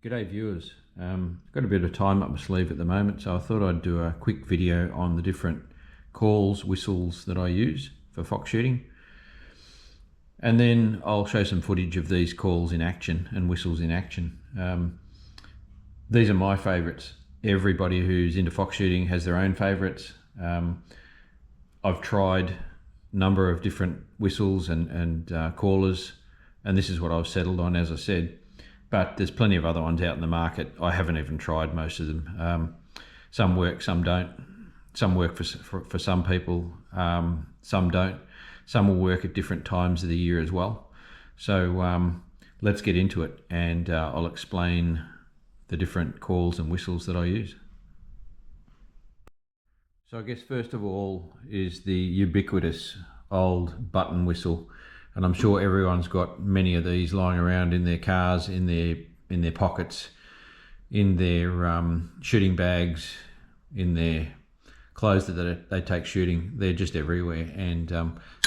G'day viewers, got a bit of time up my sleeve at the moment, so I thought I'd do a quick video on the different calls, whistles that I use for fox shooting, and then I'll show some footage of these calls in action and whistles in action. These are my favourites. Everybody who's into fox shooting has their own favourites. I've tried a number of different whistles and callers, and this is what I've settled on, as I said. But there's plenty of other ones out in the market. I haven't even tried most of them. Some work, some don't. Some work for some people, some don't. Some will work at different times of the year as well. So let's get into it, and I'll explain the different calls and whistles that I use. So I guess first of all is the ubiquitous old button whistle. And I'm sure everyone's got many of these lying around in their cars, in their pockets, in their shooting bags, in their clothes that they take shooting. They're just everywhere. And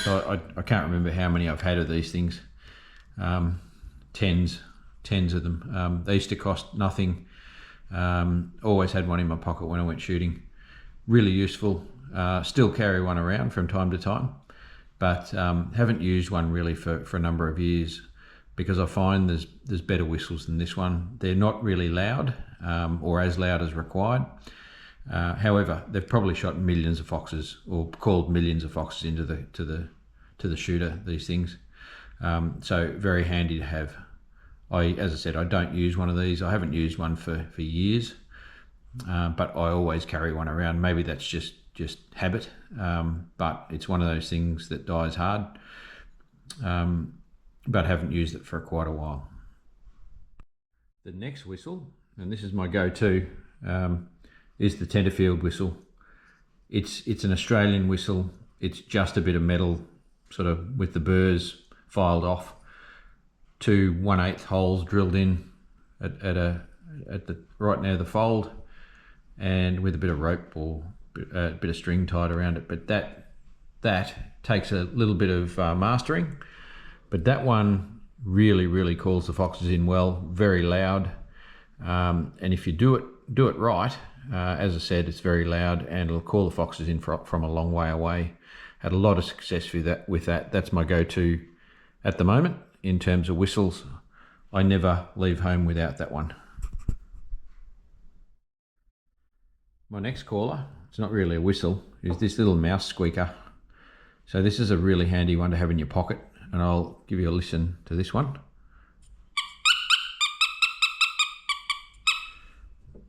so I can't remember how many I've had of these things. Tens of them. They used to cost nothing. Always had one in my pocket when I went shooting. Really useful. Still carry one around from time to time. But haven't used one really for a number of years, because I find there's better whistles than this one. They're not really loud, or as loud as required. However, they've probably shot millions of foxes, or called millions of foxes into the shooter, these things. So very handy to have. As I said, I don't use one of these. I haven't used one for years, but I always carry one around. Maybe that's just habit, but it's one of those things that dies hard, but haven't used it for quite a while. The next whistle, and this is my go-to, is the Tenderfield whistle. It's an Australian whistle. It's just a bit of metal, sort of with the burrs filed off, 2 1/8 holes drilled in at the right near the fold, and with a bit of rope or a bit of string tied around it. But that takes a little bit of mastering, but that one really calls the foxes in well. Very loud, and if you do it right, as I said, it's very loud and it'll call the foxes in from a long way away. Had a lot of success with that. That's my go-to at the moment in terms of whistles. I never leave home without that one. My next caller, it's not really a whistle, is this little mouse squeaker. So this is a really handy one to have in your pocket, and I'll give you a listen to this one.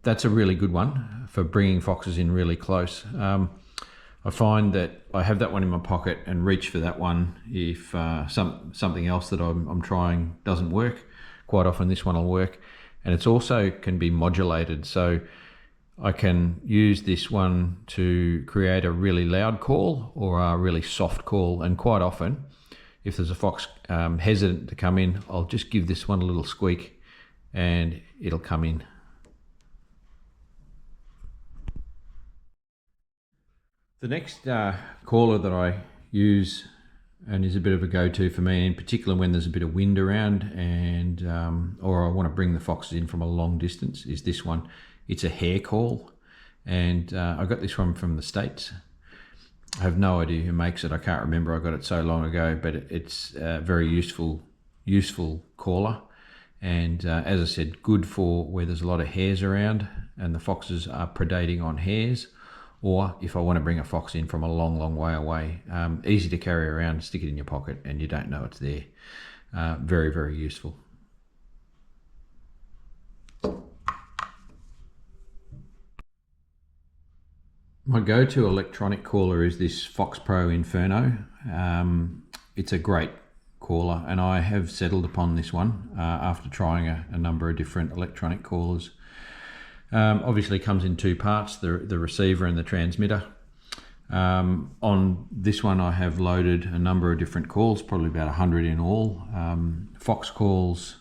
That's a really good one for bringing foxes in really close. I find that I have that one in my pocket and reach for that one if something else that I'm trying doesn't work. Quite often this one will work, and it's also can be modulated. So I can use this one to create a really loud call or a really soft call, and quite often if there's a fox hesitant to come in, I'll just give this one a little squeak and it'll come in. The next caller that I use, and is a bit of a go-to for me, in particular when there's a bit of wind around and or I want to bring the foxes in from a long distance, is this one. It's a hare call, and I got this one from the States. I have no idea who makes it. I can't remember. I got it so long ago, but it's a very useful caller. And as I said, good for where there's a lot of hares around and the foxes are predating on hares, or if I want to bring a fox in from a long way away. Easy to carry around, stick it in your pocket and you don't know it's there. Very useful. My go-to electronic caller is this Fox Pro Inferno. It's a great caller, and I have settled upon this one after trying a number of different electronic callers. Obviously comes in 2 parts, the receiver and the transmitter. On this one I have loaded a number of different calls, probably about 100 in all. Fox calls,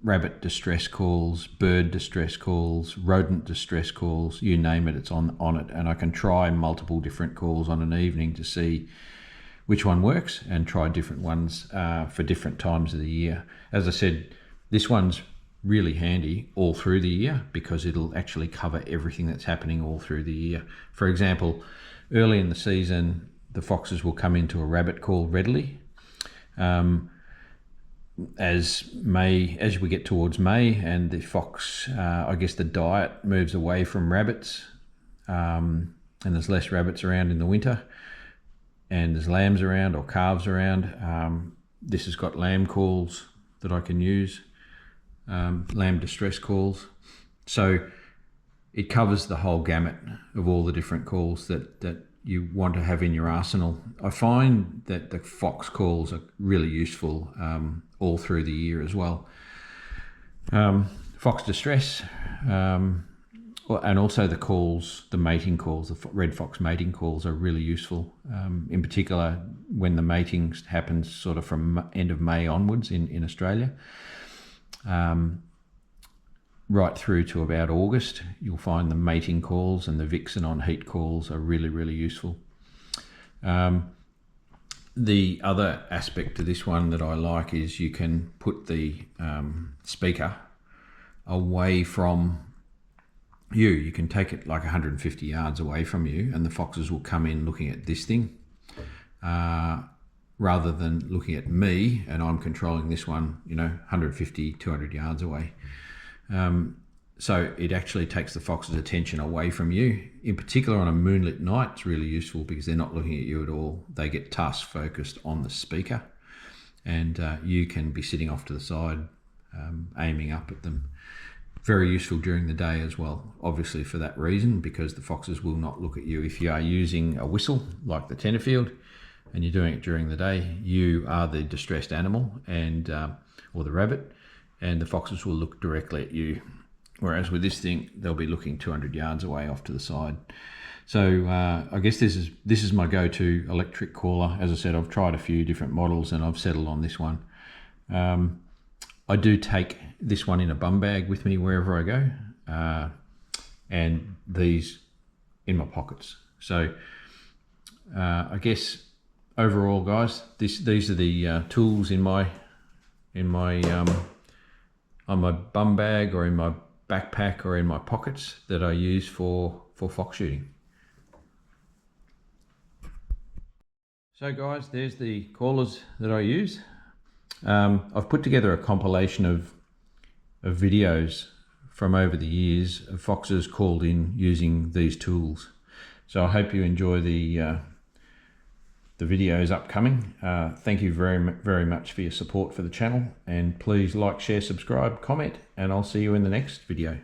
rabbit distress calls, bird distress calls, rodent distress calls, you name it, it's on it. And I can try multiple different calls on an evening to see which one works, and try different ones for different times of the year. As I said, this one's really handy all through the year because it'll actually cover everything that's happening all through the year. For example, early in the season, the foxes will come into a rabbit call readily. As we get towards May and the fox, I guess the diet moves away from rabbits, and there's less rabbits around in the winter, and there's lambs around or calves around. This has got lamb calls that I can use, lamb distress calls. So it covers the whole gamut of all the different calls that you want to have in your arsenal. I find that the fox calls are really useful all through the year as well. Fox distress, and also the calls, the mating calls, the red fox mating calls are really useful, in particular when the mating happens sort of from end of May onwards in Australia. Right through to about August, you'll find the mating calls and the vixen on heat calls are really, really useful. The other aspect to this one that I like is you can put the speaker away from you. You can take it like 150 yards away from you and the foxes will come in looking at this thing rather than looking at me and I'm controlling this one, 150, 200 yards away. So it actually takes the fox's attention away from you. In particular on a moonlit night, it's really useful because they're not looking at you at all. They get task focused on the speaker and you can be sitting off to the side, aiming up at them. Very useful during the day as well, obviously for that reason, because the foxes will not look at you. If you are using a whistle like the Tenderfield and you're doing it during the day, you are the distressed animal and or the rabbit, and the foxes will look directly at you. Whereas with this thing, they'll be looking 200 yards away off to the side. So I guess this is my go-to electric caller. As I said, I've tried a few different models and I've settled on this one. I do take this one in a bum bag with me wherever I go, and these in my pockets. So I guess overall, guys, these are the tools on my bum bag or in my backpack or in my pockets that I use for fox shooting. So guys, there's the callers that I use. I've put together a compilation of videos from over the years of foxes called in using these tools. So I hope you enjoy the videos upcoming. Thank you very much for your support for the channel, and please like, share, subscribe, comment, and I'll see you in the next video.